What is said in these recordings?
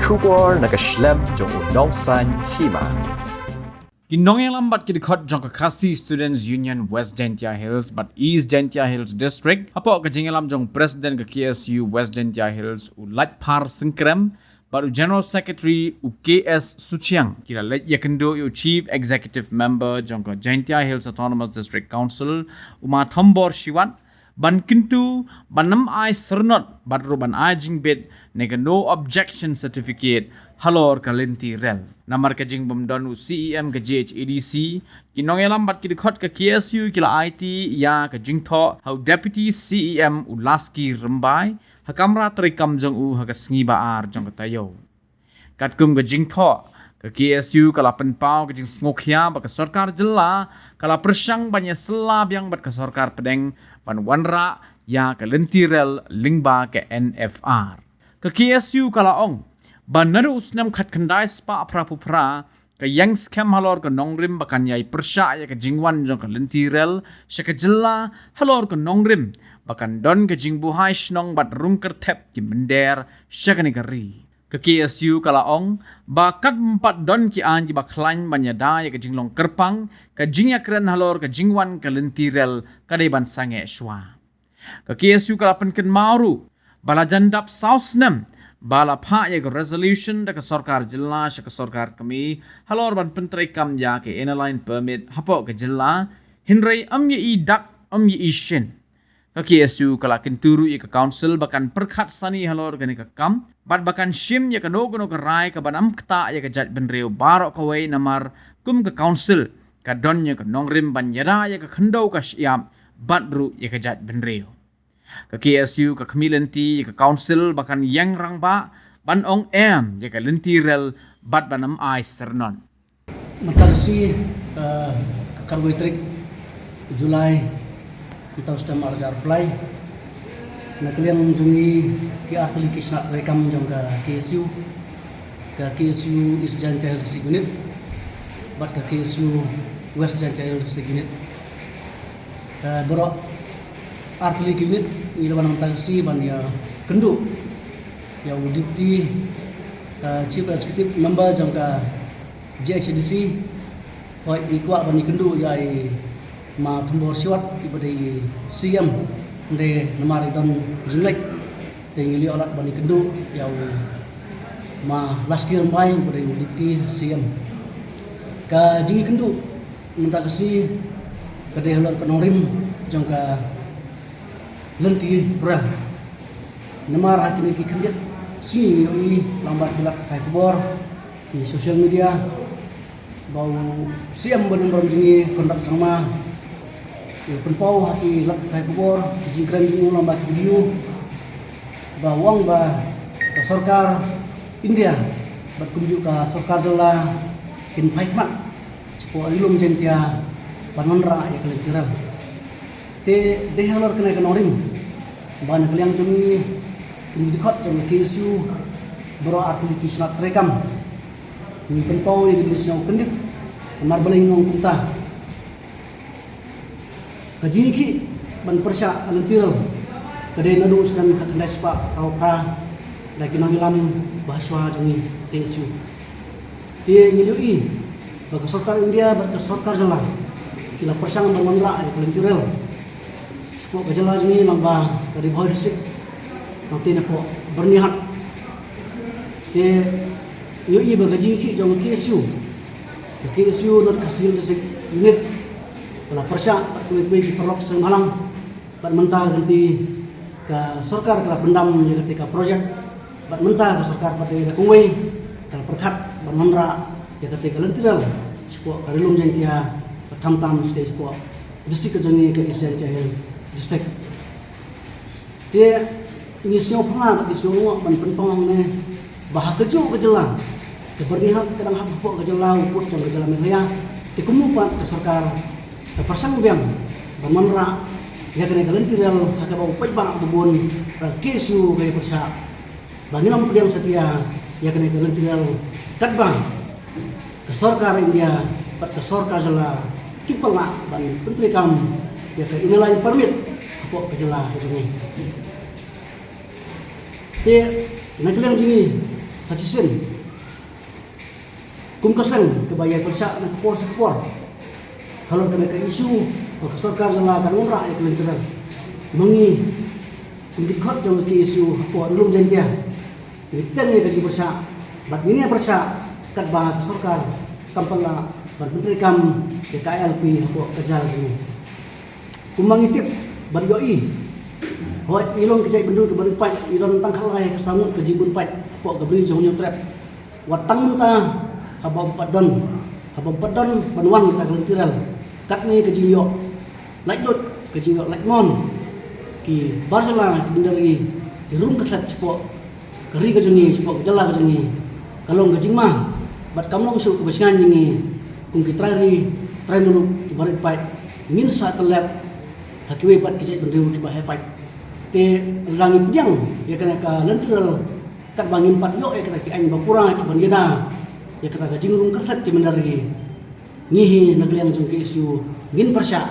Shubor nakaslem jong unongsan hima. Kinong yang lambat kidikot jong Kakasi Students Union West Gentia Hills but East Gentia Hills District. Apo kajingalam jong President ke KSU West Gentia Hills ulat par sengkrem baru General Secretary UKS Suchiang kira let yakendo yu Chief Executive Member jong ke Gentia Hills Autonomous District Council Uma Thambor Shiwan ban kintu banam ai sernot badro ban ai jingbet nega no objection certificate halor kalenti rel namar ka jing bomdon CEM ke GHADC kinong lambat kidikot ke KSU kila IT ya ke jingtho how deputy CEM ulaski rembai hakamra trikam jong u ha sngi baar jong tayo katkum ke jingtho ke KSU kala penpau ke jing sngokya ba ke sarkar jela kala persang banya selab yang bat ke sarkar pedeng ban wanra ya ke lentirel lingba ke NFR ke KSU kala ong ban nadu usnam khat khandai spa prapupra ke yang scam halor ke nongrim bakan yai persya ya ke jingwan jong ke lentirel syaka jela halor ke nongrim bakan don ke jingbuhai shnong bat rungker tep ki mender syaka negari ke KSU kala ong bakat empat don ki an ki baklain banyada ya ke jinglong kerpang ke jingya keren halor ke jingwan ke lentirel kadai ban sange shwa ke KSU kala penken mauru bala jandap sausnem bala pha ya ke resolution da ke sarkar jilla ke sarkar kami halor ban pentrai kam ya ke airline permit hapo ke jilla hinrei amye i dak amye i shin ke KSU kala kenturu ya ke council bakan perkhat sani halor ke ka kam bat bakan shim ya ke no ke rai ke banam kta ya ke jat benreu barok ke wei namar kum ke council ka don ya ke nongrim ban yara ya ke khendau ka siam batru ya ke jat benreu ke KSU ke kemilenti ke council bahkan yang rangba ban ong em ya ke lentirel bat banam ai sernon matagsi ke karbohidrat Julai kita sudah marjar play na kalian jungi ki atli kisna rekam jong ke KSU East Gentia Hills Unit bat ke KSU West Gentia Hills Unit bro artili unit ilawan matagsi ban ya kendu ya udipti Chief Executive Member jong ke GHADC hoi ikwa ban kendu ya ma thambor siwat ibadai CM de namari don julek de ngili olat ban kendu ya ma laskir mai ibadai udipti CM ka jingi kendu matagsi kadai halor penongrim jong ka lenti bra namar hakini ki kandiat si yoi lambat bilak kai kubor di sosial media bau siam benar jini kontak sama penpau haki lak kai kubor jingkran jini lambat video bawang ba ke sarkar India berkunjung ke sarkar jela kin paikmat cepo ilum jentia panonra ya keleciran te dehalor kena kenorim ban kalian jumi dikot jumi KSU bro arti kisnat rekam ni penpau yang disau kendit mar balai ngong kunta kajini ki ban persya alentir kadai nadu uskan katandai spa kau pra lagi namilam bahasa jumi KSU te ngilui bagi sarkar India bagi sarkar jela kila persang bangonra ya alentirel po kajala jini lamba dari Bhoi District nanti na po bernihat te yoi bagaji ki jong KSU not kasil district unit wala persya kuwi ki perlok semalang bat mentah ganti ka sarkar kala pendam ya ketika projek bat mentah ka sarkar pada kungwei kala perkat bat manra ya ketika lentiral sepo karilum jentia tam stage po district joni ke Gentia District. Dia ingin senyum pernah di semua ban penpong ne bah keju kejela. Keberdihan kadang hak pok kejela uput jang kejela melia. Di kumupat ke sarkar ke persang biang bamanra ya kena kelentirel hak bau pai bang bubun KSU gaya persa. Banginam pediang setia ya kena kelentirel kadbang ke sarkar India pat ke sarkar jela kipala ban menteri kam ya ke inilah permit apa kejela juni te nak kalian juni Hasisin kum kasang kebayai persa na kapor kalau kena ke isu ke sarkar jala kan ura ya kelenteran mengi kum dikot jong ke isu apa dulum jantia itu ni kasi persa bat ini persa kat bah ke sarkar kampala ban menteri kam KLP apa kerja sini kum mangitip ban yoi hoi ilong kecai bendur ke bari pai ilong tangkal ai ke sangut ke jibun pai apa ke beri jong trap watang ta haba empat don banwan kita kelentiral kat ni ke jiyo lait dot ke jiyo lait mon ki barjala ki bindari ki rum ke sat cepo keri ke jungi cepo ke jala ke jungi kalau ke jingma bat kamlong su ke besingan jingi kung ki trai dulu ki bari pai min sa telap hakiwe pat ki cek bendu ki bahai pai te langi pediang ya kena ka lentiral kat bangin pat yo ya kata ki ain bapura ki banjeda ya kata ka jingrung kersat ki bindari ngihi nagliang jong ke isu ngin persya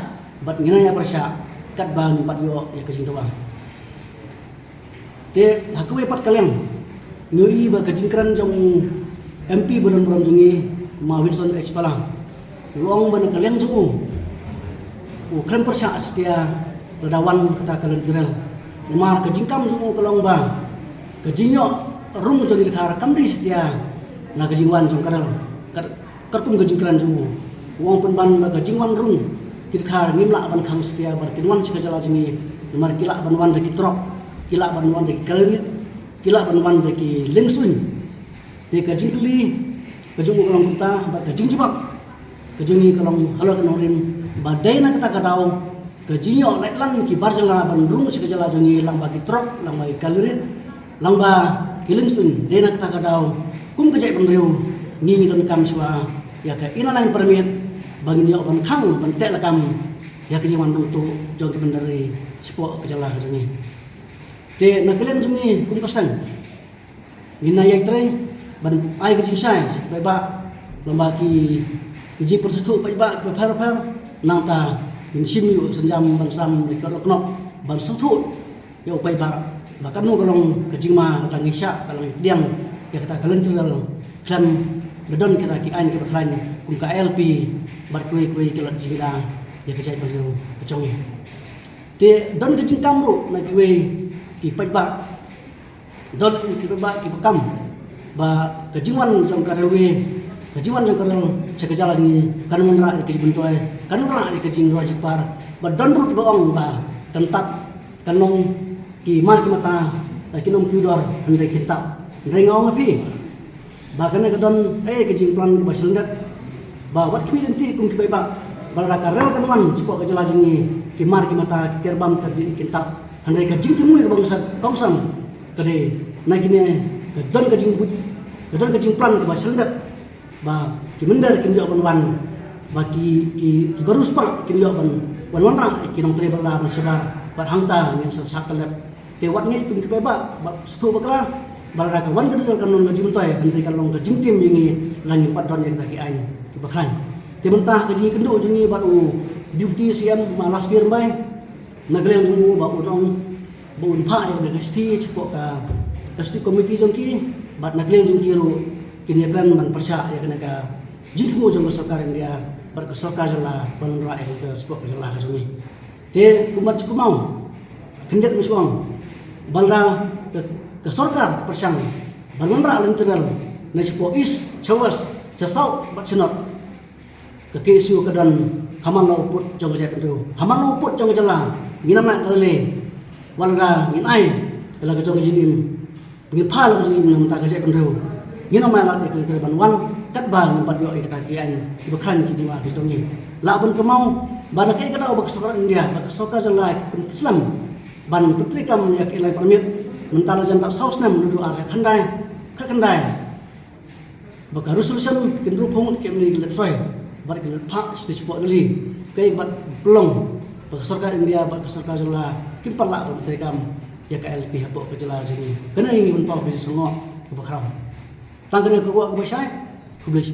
bat nginaya persya kat bang pat yo ya ke jingtawa te hakwe pat kaleng ngui ba ke jingkran jong MP budan buram jongi ma Wilson H Palang luang ban kaleng jong kren persya setia ledawan kata kalentiral nemar ke jingkam jong kalong ba ke jinyo rum jong dikar kamri setia na ke jingwan jong karal karkum ke jingkran jong wong penban baga jingwan rung kit khar nimla ban khang setia bar kinwan sika jala jingi mar kila ban wan de kitrok kila ban wan de kalerit kila ban wan de ki lengsun te ka jingli ka jungu kalong kunta bar ka jingjibak ka jungi kalong halo ka norim badai na kata kadau ka jinyo lai lang ki barjala ban rung sika jala jingi lang ba kitrok lang ba kalerit lang ba ki lengsun de na kata kadau kum ka jai ban riu ni don kam swa ya ka ina lain permit bagi niok ban khang ban tek lakam ya kejiwan tu jong ke bendari sepo kejala ke jungi te na kelen jungi kum kasan mina yai tre ban ai ke jingsai bai ba lamba ki ji persetu bai ba ke phar nang ta min sim yu senjam ban sam ke knop ban sutu yo bai ba bahkan nu kalong ke jingma ka ngisya kalong diang ya kata kalen tral klan gedon kita ki ain ke baklan kum KLP bar kuy kelat jingda ya kecai baru kecongi te don ke jingkam ru na ki ki paiba don ki paiba ki pakam ba ke jingwan jong karelwe ke jingwan jong karel sekejala ni kan menra ke bentoy kan ra ke jing ro jipar ba don ru boong ba kentat kanong ki mar ki mata kinong kudor andre kintab rengong api bahkan ke don ke jing plan ke baselndat ba wat kami nanti kum kibai ba baraka rel kan wan sipo ke jala jingi ki mar ki mata ki terbam terdi kintab handai ka jing temu ke bangsa kongsam kade na kine ke don ke jing but ke don ke jing plan ke baselndat ba ki mender ki ndio ban wan ba ki baru spa ki ndio ban wan ra ki nong tre bala ban sebar par hangta ngen sa telep te wat ngi kum kibai ba stu bakla baraka wan ke kan non jing toy handai kalong ke jing tim jingi lan 4 don yang taki ain baklan te mentah ke jingi kendo jingi baru duty siam malas kir bai nagleng mu ba udong ba un pha yang de sti cepo ka sti committee jongki bat nagleng jongki ru kini kran man persya ya kena ka jitmu jong sarkar india bar ke sarkar jala ban ra yang ke cepo jala ka sungi te kumat kumau kendet musuang balra ke sarkar persyang ban ra lenteral na cepo is chawas jasau bat senot ke KSU kedan haman lauput jong jai pentu haman lauput jong jala nginam nak kale walra ngin ai kala ke jong jinim ngin phal ke jinim nam ta ke jai pentu nginam mai la ke ban wan kat bang empat yo ke ta ki an ki bakhan ki jiwa ki jongi la ban ke mau ban ke dau bak sokar india bak sokar jala ki islam ban putri kam ya ke lai permit mentala jan tak saus nam nudu ar khandai baka resolution kin rupong kem ni gelet soy bar gelet pha stage po dali kai bat pelong baka sarkar india baka sarkar jala kim pala ba kam ya KLP hapo ke jala jini kana ingin pau ke songo ke bakram tangkene ko ko basai ku blesi